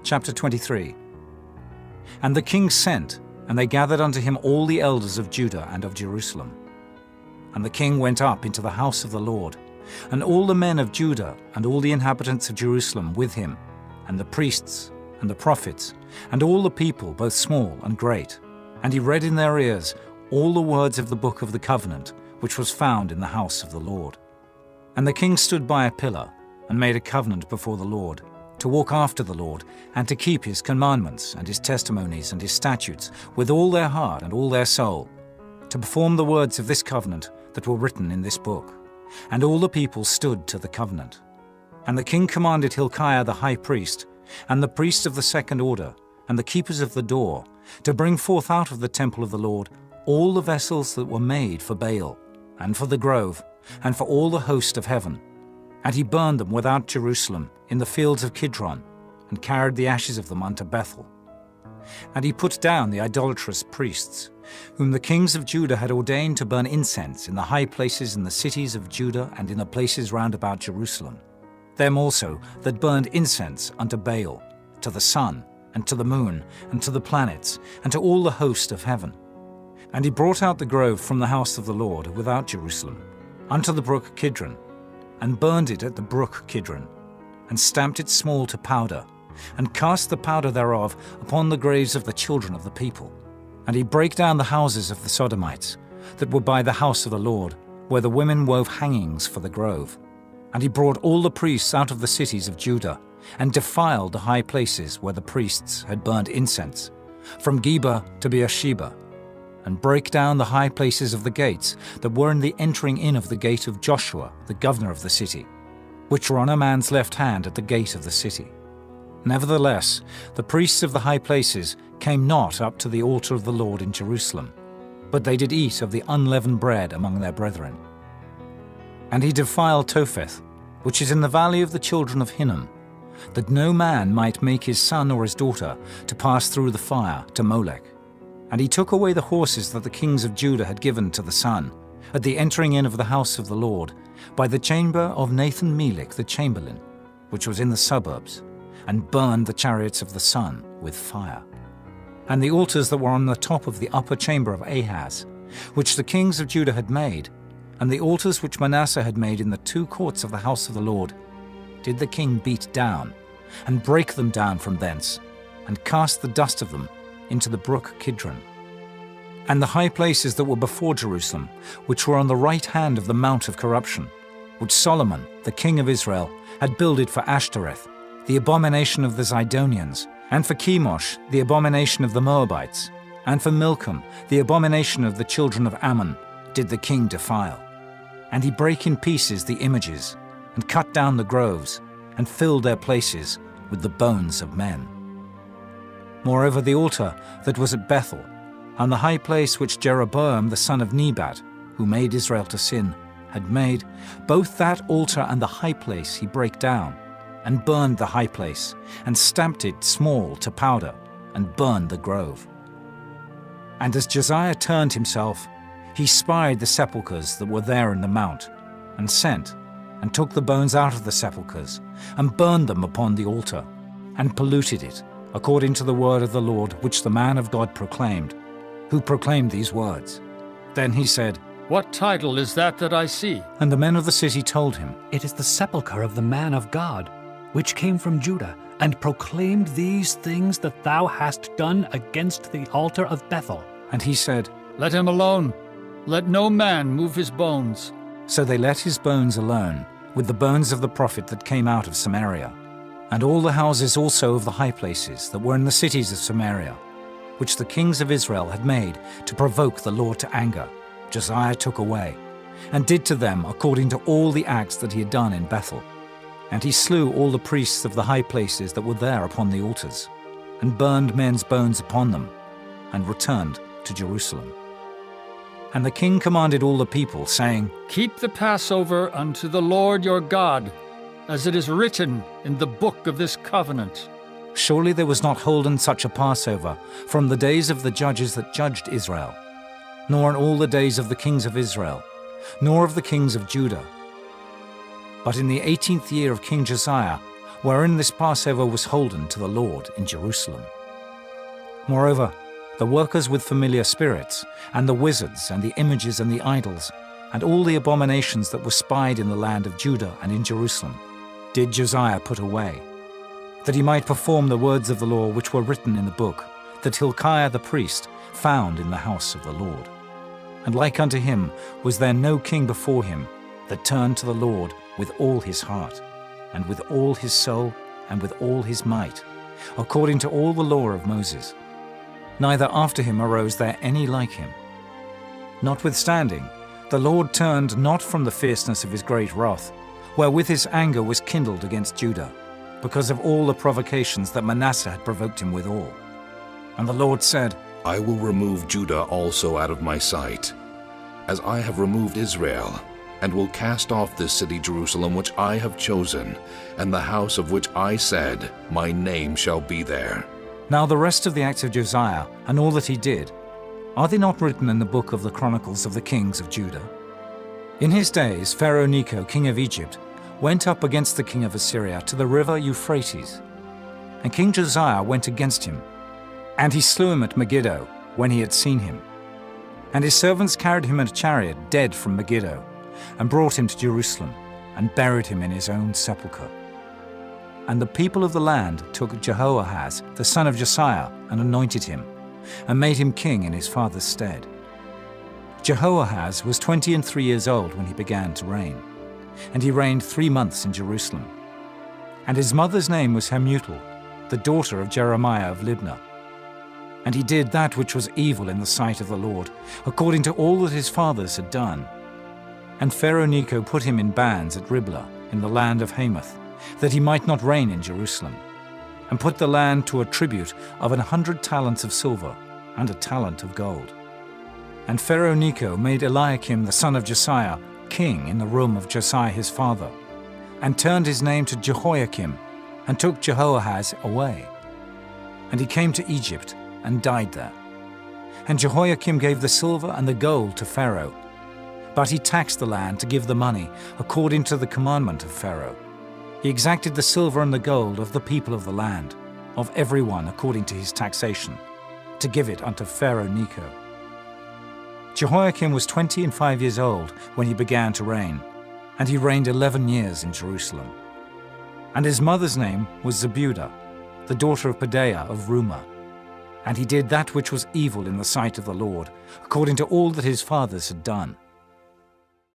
Chapter 23. And the king sent, and they gathered unto him all the elders of Judah and of Jerusalem. And the king went up into the house of the Lord, and all the men of Judah and all the inhabitants of Jerusalem with him, and the priests and the prophets, and all the people, both small and great. And he read in their ears all the words of the book of the covenant, which was found in the house of the Lord. And the king stood by a pillar, and made a covenant before the Lord, to walk after the Lord, and to keep his commandments, and his testimonies, and his statutes, with all their heart and all their soul, to perform the words of this covenant that were written in this book. And all the people stood to the covenant. And the king commanded Hilkiah the high priest, and the priests of the second order, and the keepers of the door, to bring forth out of the temple of the Lord all the vessels that were made for Baal, and for the grove, and for all the host of heaven. And he burned them without Jerusalem, in the fields of Kidron, and carried the ashes of them unto Bethel. And he put down the idolatrous priests, whom the kings of Judah had ordained to burn incense in the high places in the cities of Judah and in the places round about Jerusalem. Them also that burned incense unto Baal, to the sun, and to the moon, and to the planets, and to all the host of heaven. And he brought out the grove from the house of the Lord without Jerusalem, unto the brook Kidron, and burned it at the brook Kidron, and stamped it small to powder, and cast the powder thereof upon the graves of the children of the people. And he brake down the houses of the Sodomites, that were by the house of the Lord, where the women wove hangings for the grove. And he brought all the priests out of the cities of Judah, and defiled the high places where the priests had burned incense, from Geba to Beersheba, and brake down the high places of the gates that were in the entering in of the gate of Joshua, the governor of the city, which were on a man's left hand at the gate of the city. Nevertheless, the priests of the high places came not up to the altar of the Lord in Jerusalem, but they did eat of the unleavened bread among their brethren. And he defiled Topheth, which is in the valley of the children of Hinnom, that no man might make his son or his daughter to pass through the fire to Molech. And he took away the horses that the kings of Judah had given to the sun, at the entering in of the house of the Lord, by the chamber of Nathan-Melech the chamberlain, which was in the suburbs, and burned the chariots of the sun with fire. And the altars that were on the top of the upper chamber of Ahaz, which the kings of Judah had made, and the altars which Manasseh had made in the two courts of the house of the Lord, did the king beat down, and break them down from thence, and cast the dust of them into the brook Kidron. And the high places that were before Jerusalem, which were on the right hand of the mount of corruption, which Solomon, the king of Israel, had builded for Ashtoreth, the abomination of the Zidonians, and for Chemosh, the abomination of the Moabites, and for Milcom, the abomination of the children of Ammon, did the king defile. And he brake in pieces the images, and cut down the groves, and filled their places with the bones of men. Moreover, the altar that was at Bethel, and the high place which Jeroboam the son of Nebat, who made Israel to sin, had made, both that altar and the high place he brake down, and burned the high place, and stamped it small to powder, and burned the grove. And as Josiah turned himself, he spied the sepulchres that were there in the mount, and sent, and took the bones out of the sepulchres, and burned them upon the altar, and polluted it, according to the word of the Lord which the man of God proclaimed, who proclaimed these words. Then he said, What title is that I see? And the men of the city told him, It is the sepulchre of the man of God, which came from Judah, and proclaimed these things that thou hast done against the altar of Bethel. And he said, Let him alone. Let no man move his bones. So they let his bones alone, with the bones of the prophet that came out of Samaria, and all the houses also of the high places that were in the cities of Samaria, which the kings of Israel had made to provoke the Lord to anger, Josiah took away, and did to them according to all the acts that he had done in Bethel. And he slew all the priests of the high places that were there upon the altars, and burned men's bones upon them, and returned to Jerusalem. And the king commanded all the people, saying, Keep the Passover unto the Lord your God, as it is written in the book of this covenant. Surely there was not holden such a Passover from the days of the judges that judged Israel, nor in all the days of the kings of Israel, nor of the kings of Judah. But in the 18th year of King Josiah, wherein this Passover was holden to the Lord in Jerusalem. Moreover, the workers with familiar spirits, and the wizards, and the images and the idols, and all the abominations that were spied in the land of Judah and in Jerusalem, did Josiah put away, that he might perform the words of the law which were written in the book, that Hilkiah the priest found in the house of the Lord. And like unto him was there no king before him that turned to the Lord with all his heart, and with all his soul, and with all his might, according to all the law of Moses. Neither after him arose there any like him. Notwithstanding, the Lord turned not from the fierceness of his great wrath, wherewith his anger was kindled against Judah, because of all the provocations that Manasseh had provoked him withal. And the Lord said, I will remove Judah also out of my sight, as I have removed Israel, and will cast off this city Jerusalem which I have chosen, and the house of which I said, my name shall be there. Now the rest of the acts of Josiah, and all that he did, are they not written in the book of the Chronicles of the kings of Judah? In his days Pharaoh Necho, king of Egypt, went up against the king of Assyria to the river Euphrates. And King Josiah went against him, and he slew him at Megiddo, when he had seen him. And his servants carried him in a chariot dead from Megiddo, and brought him to Jerusalem, and buried him in his own sepulchre. And the people of the land took Jehoahaz, the son of Josiah, and anointed him, and made him king in his father's stead. Jehoahaz was 23 years old when he began to reign, and he reigned 3 months in Jerusalem. And his mother's name was Hamutal, the daughter of Jeremiah of Libnah. And he did that which was evil in the sight of the Lord, according to all that his fathers had done. And Pharaoh Necho put him in bands at Riblah, in the land of Hamath, that he might not reign in Jerusalem, and put the land to a tribute of 100 talents of silver, and a talent of gold. And Pharaoh Necho made Eliakim the son of Josiah king in the room of Josiah his father, and turned his name to Jehoiakim, and took Jehoahaz away. And he came to Egypt, and died there. And Jehoiakim gave the silver and the gold to Pharaoh, but he taxed the land to give the money according to the commandment of Pharaoh. He exacted the silver and the gold of the people of the land, of every one according to his taxation, to give it unto Pharaoh Necho. Jehoiakim was 25 years old when he began to reign, and he reigned 11 years in Jerusalem. And his mother's name was Zebudah, the daughter of Pedaiah of Rumah. And he did that which was evil in the sight of the Lord, according to all that his fathers had done.